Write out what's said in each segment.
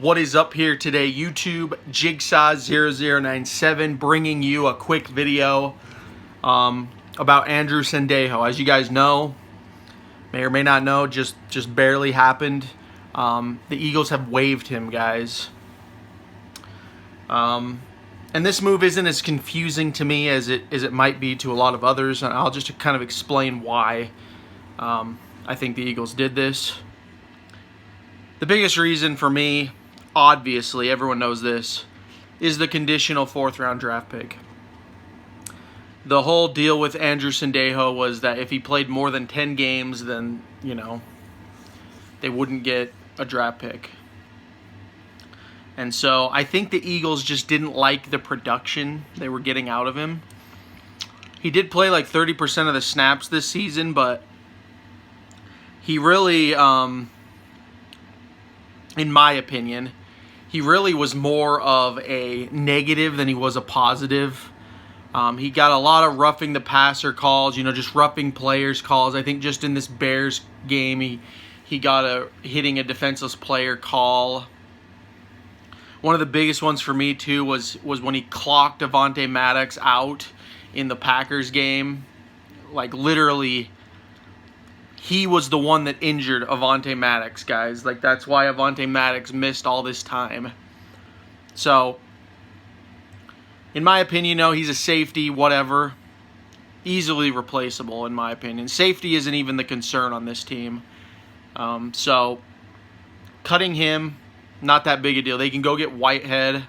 What is up here today, YouTube? Jigsaw0097 bringing you a quick video about Andrew Sendejo. As you guys know, may or may not know, just barely happened. The Eagles have waived him, guys. And this move isn't as confusing to me as it might be to a lot of others, and I'll just kind of explain why I think the Eagles did this. The biggest reason for me, obviously, everyone knows this, is the conditional 4th-round draft pick. The whole deal with Andrew Sendejo was that if he played more than 10 games, then, they wouldn't get a draft pick. And so I think the Eagles just didn't like the production they were getting out of him. He did play like 30% of the snaps this season, but he really, in my opinion, he really was more of a negative than he was a positive. He got a lot of roughing the passer calls, just roughing players calls. I think just in this Bears game, he got a hitting a defenseless player call. One of the biggest ones for me, too, was when he clocked Avonte Maddox out in the Packers game. Like, literally, he was the one that injured Avonte Maddox, guys. Like, that's why Avonte Maddox missed all this time. So, in my opinion, he's a safety, whatever. Easily replaceable, in my opinion. Safety isn't even the concern on this team. So, cutting him, not that big a deal. They can go get Whitehead.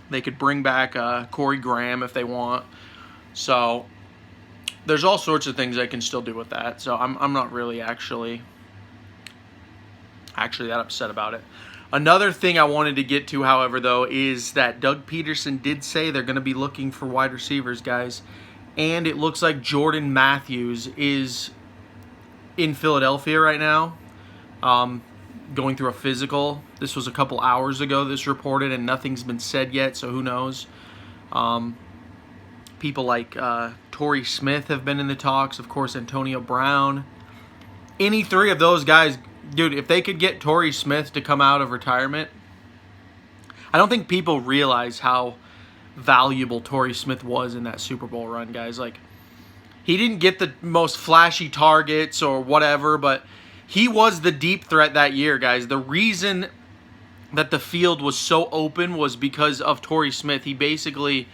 They could bring back Corey Graham if they want. So, there's all sorts of things I can still do with that. So, I'm not really actually that upset about it. Another thing I wanted to get to, however, though, is that Doug Peterson did say they're going to be looking for wide receivers, guys. And it looks like Jordan Matthews is in Philadelphia right now, going through a physical. This was a couple hours ago, this reported, and nothing's been said yet, so who knows. People like Torrey Smith have been in the talks, of course, Antonio Brown. Any three of those guys, dude, if they could get Torrey Smith to come out of retirement, I don't think people realize how valuable Torrey Smith was in that Super Bowl run, guys. Like, he didn't get the most flashy targets or whatever, but he was the deep threat that year, guys. The reason that the field was so open was because of Torrey Smith. He basically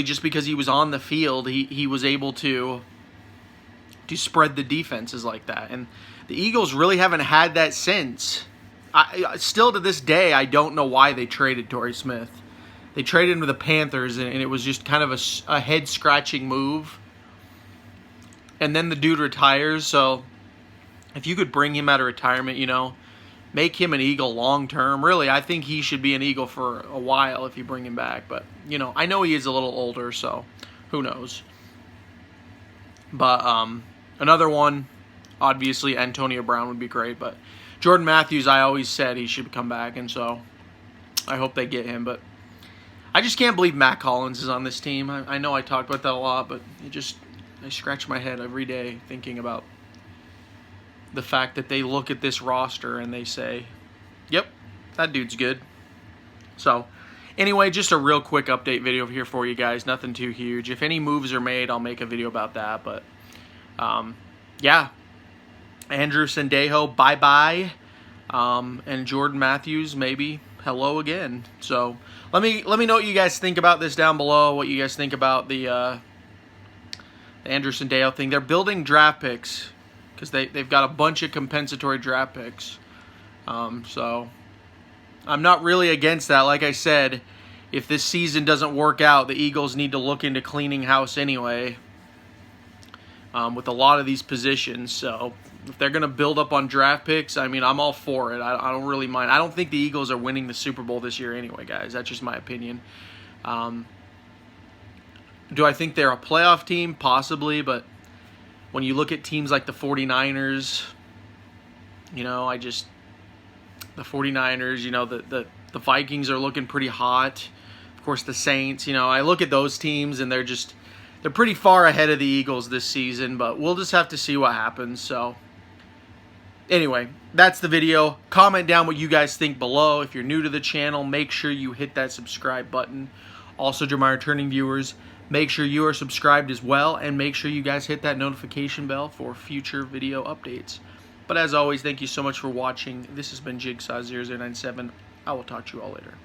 just because he was on the field, he was able to spread the defenses like that. And the Eagles really haven't had that since. Still to this day, I don't know why they traded Torrey Smith. They traded him to the Panthers, and it was just kind of a head-scratching move. And then the dude retires, so if you could bring him out of retirement, make him an Eagle long-term. Really, I think he should be an Eagle for a while if you bring him back. But, I know he is a little older, so who knows. But another one, obviously, Antonio Brown would be great. But Jordan Matthews, I always said he should come back, and so I hope they get him. But I just can't believe Matt Collins is on this team. I know I talked about that a lot, but I scratch my head every day thinking about the fact that they look at this roster and they say, yep, that dude's good. So, anyway, just a real quick update video here for you guys. Nothing too huge. If any moves are made, I'll make a video about that. But, yeah. Andrew Sendejo, bye-bye. And Jordan Matthews, maybe hello again. So, let me know what you guys think about this down below, what you guys think about the Andrew Sendejo thing. They're building draft picks because they've got a bunch of compensatory draft picks. So, I'm not really against that. Like I said, if this season doesn't work out, the Eagles need to look into cleaning house anyway with a lot of these positions. So, if they're going to build up on draft picks, I'm all for it. I don't really mind. I don't think the Eagles are winning the Super Bowl this year anyway, guys. That's just my opinion. Do I think they're a playoff team? Possibly, but when you look at teams like the 49ers, the 49ers, the Vikings are looking pretty hot. Of course, the Saints, I look at those teams and they're pretty far ahead of the Eagles this season, but we'll just have to see what happens. So, Anyway, that's the video. Comment down what you guys think below. If you're new to the channel, make sure you hit that subscribe button. Also, to my returning viewers, make sure you are subscribed as well, and make sure you guys hit that notification bell for future video updates. But as always, thank you so much for watching. This has been Jigsaw0097. I will talk to you all later.